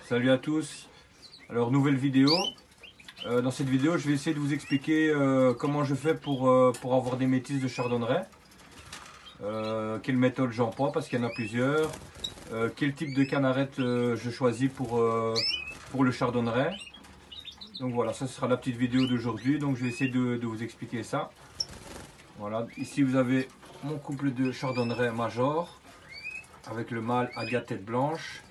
Salut à tous. Alors nouvelle vidéo. Dans cette vidéo je vais essayer de vous expliquer comment je fais pour avoir des métisses de chardonneret. Quelle méthode j'emploie parce qu'il y en a plusieurs. Quel type de canarette je choisis pour le chardonneret. Donc voilà, ça sera la petite vidéo d'aujourd'hui. Donc je vais essayer de vous expliquer ça. Voilà, ici vous avez mon couple de chardonneret major avec le mâle agate tête blanche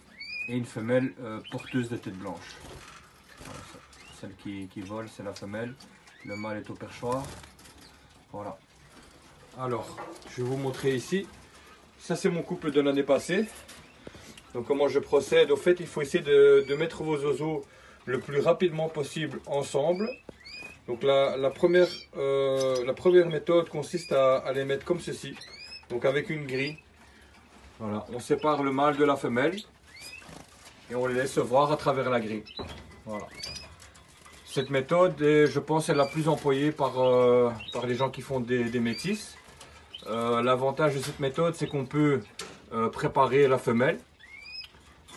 et une femelle porteuse de tête blanche. Voilà, celle qui vole, c'est la femelle. Le mâle est au perchoir. Voilà. Alors, je vais vous montrer ici. Ça, c'est mon couple de l'année passée. Donc, comment je procède? Au fait, il faut essayer de mettre vos oiseaux le plus rapidement possible ensemble. Donc, la première méthode consiste à les mettre comme ceci. Donc, avec une grille. Voilà, on sépare le mâle de la femelle. Et on les laisse voir à travers la grille. Voilà. Cette méthode, je pense, est la plus employée par les gens qui font des métisses. L'avantage de cette méthode, c'est qu'on peut préparer la femelle.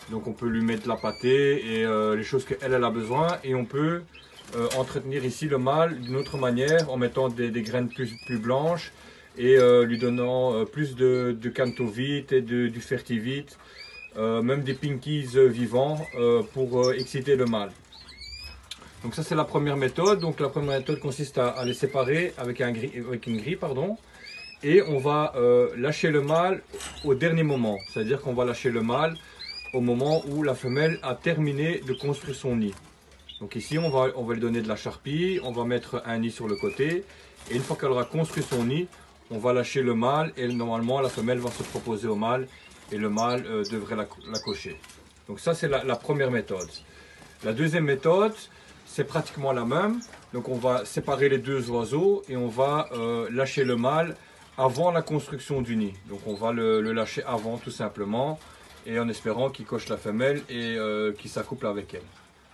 Donc on peut lui mettre la pâtée et les choses qu'elle a besoin. Et on peut entretenir ici le mâle d'une autre manière en mettant des graines plus blanches et lui donnant plus de cantovite et du fertivite. Même des pinkies vivants pour exciter le mâle. Donc ça c'est la première méthode. Donc la première méthode consiste à les séparer avec une grille, pardon. Et on va lâcher le mâle au dernier moment. C'est-à-dire qu'on va lâcher le mâle au moment où la femelle a terminé de construire son nid. Donc ici on va lui donner de la charpie, on va mettre un nid sur le côté. Et une fois qu'elle aura construit son nid, on va lâcher le mâle et normalement la femelle va se proposer au mâle. Et le mâle devrait la cocher. Donc ça c'est la première méthode. La deuxième méthode, c'est pratiquement la même. Donc on va séparer les deux oiseaux et on va lâcher le mâle avant la construction du nid. Donc on va le lâcher avant tout simplement et en espérant qu'il coche la femelle et qu'il s'accouple avec elle.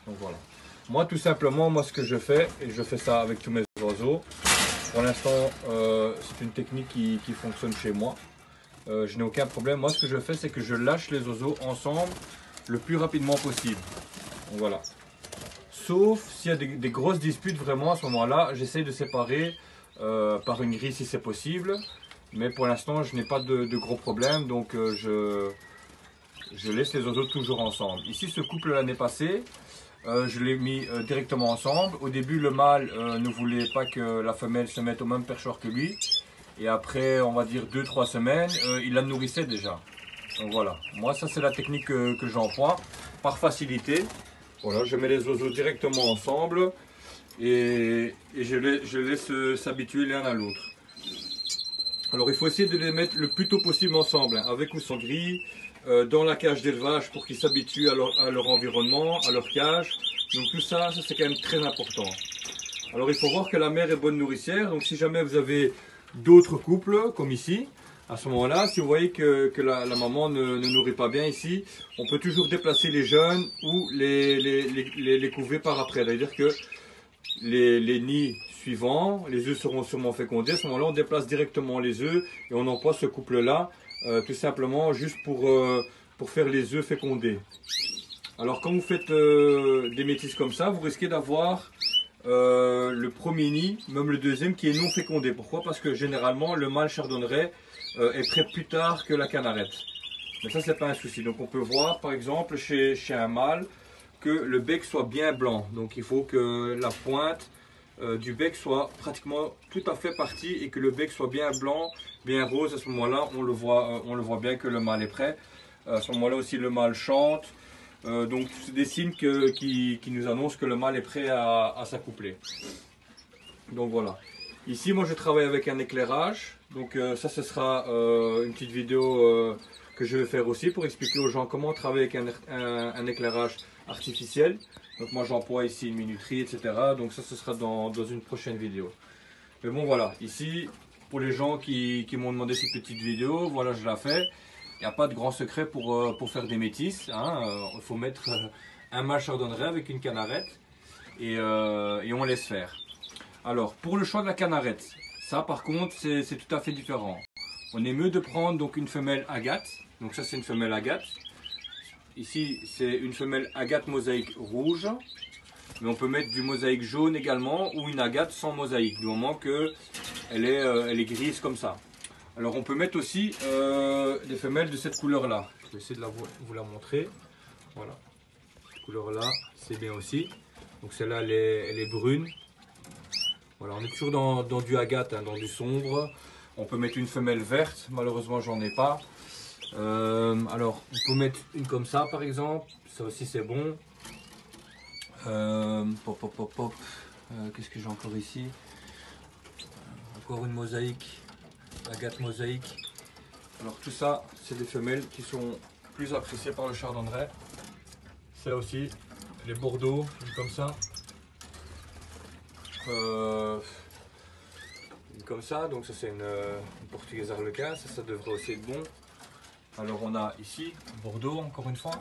Donc voilà. Moi tout simplement, ce que je fais, et je fais ça avec tous mes oiseaux. Pour l'instant c'est une technique qui fonctionne chez moi. Je n'ai aucun problème. Moi, ce que je fais, c'est que je lâche les oiseaux ensemble le plus rapidement possible. Donc, voilà. Sauf s'il y a des grosses disputes, vraiment, à ce moment-là, j'essaie de séparer par une grille si c'est possible. Mais pour l'instant, je n'ai pas de gros problèmes. Donc, je laisse les oiseaux toujours ensemble. Ici, ce couple l'année passée, je l'ai mis directement ensemble. Au début, le mâle ne voulait pas que la femelle se mette au même perchoir que lui. Et après, on va dire 2-3 semaines, il la nourrissait déjà. Donc voilà, moi ça c'est la technique que j'emploie, par facilité. Voilà, je mets les oiseaux directement ensemble et je les laisse s'habituer l'un à l'autre. Alors il faut essayer de les mettre le plus tôt possible ensemble, hein, avec ou sans grille, dans la cage d'élevage pour qu'ils s'habituent à leur environnement, à leur cage. Donc tout ça, c'est quand même très important. Alors il faut voir que la mère est bonne nourricière, donc si jamais vous avez d'autres couples, comme ici, à ce moment-là, si vous voyez que la maman ne nourrit pas bien ici, on peut toujours déplacer les jeunes ou les couver par après. C'est-à-dire que les nids suivants, les œufs seront sûrement fécondés. À ce moment-là, on déplace directement les œufs et on emploie ce couple-là, tout simplement juste pour faire les œufs fécondés. Alors quand vous faites des métisses comme ça, vous risquez d'avoir le premier nid, même le deuxième qui est non fécondé. Pourquoi? Parce que généralement le mâle chardonneret est prêt plus tard que la canarette. Mais ça c'est pas un souci. Donc on peut voir par exemple chez un mâle que le bec soit bien blanc. Donc il faut que la pointe du bec soit pratiquement tout à fait partie et que le bec soit bien blanc, bien rose. À ce moment-là on le voit bien que le mâle est prêt. À ce moment-là aussi le mâle chante. Donc c'est des signes qui nous annoncent que le mâle est prêt à s'accoupler. Donc voilà. Ici moi je travaille avec un éclairage. Donc ça ce sera une petite vidéo que je vais faire aussi pour expliquer aux gens comment travailler avec un éclairage artificiel. Donc moi j'emploie ici une minuterie, etc. Donc ça ce sera dans une prochaine vidéo. Mais bon voilà, ici pour les gens qui m'ont demandé cette petite vidéo, voilà je la fais. Il n'y a pas de grand secret pour faire des métisses. Il faut mettre un mâle chardonneret avec une canarette et on laisse faire. Alors pour le choix de la canarette, ça par contre c'est tout à fait différent. On est mieux de prendre donc une femelle agate. Donc ça c'est une femelle agate. ici c'est une femelle agate mosaïque rouge, mais on peut mettre du mosaïque jaune également ou une agate sans mosaïque, du moment qu'elle est grise comme ça. Alors on peut mettre aussi des femelles de cette couleur là. Je vais essayer de vous la montrer. Voilà, cette couleur là, c'est bien aussi. Donc celle-là elle est brune. Voilà, on est toujours dans du agate, hein, dans du sombre. On peut mettre une femelle verte, malheureusement j'en ai pas. Alors on peut mettre une comme ça par exemple, ça aussi c'est bon. Qu'est-ce que j'ai encore ici? Encore une mosaïque, agate mosaïque. Alors tout ça c'est des femelles qui sont plus appréciées par le chardonneret. Celle-là aussi, les bordeaux, comme ça. Comme ça, donc ça c'est une portugaise arlequin, ça devrait aussi être bon. Alors on a ici Bordeaux encore une fois,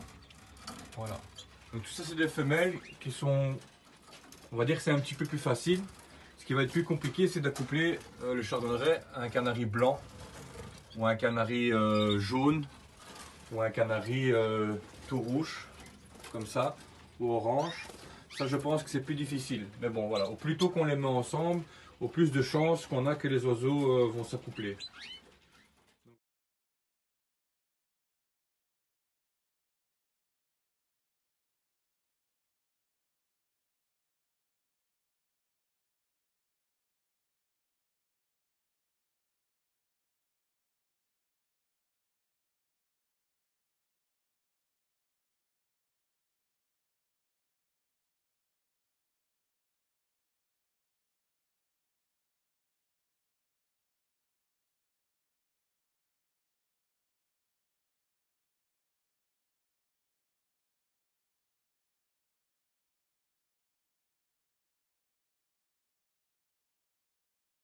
voilà. Donc tout ça c'est des femelles qui sont, on va dire que c'est un petit peu plus facile. Ce qui va être plus compliqué c'est d'accoupler le chardonneret à un canari blanc ou un canari jaune ou un canari tout rouge comme ça ou orange. Ça je pense que c'est plus difficile, mais bon voilà, au plus tôt qu'on les met ensemble, au plus de chances qu'on a que les oiseaux vont s'accoupler.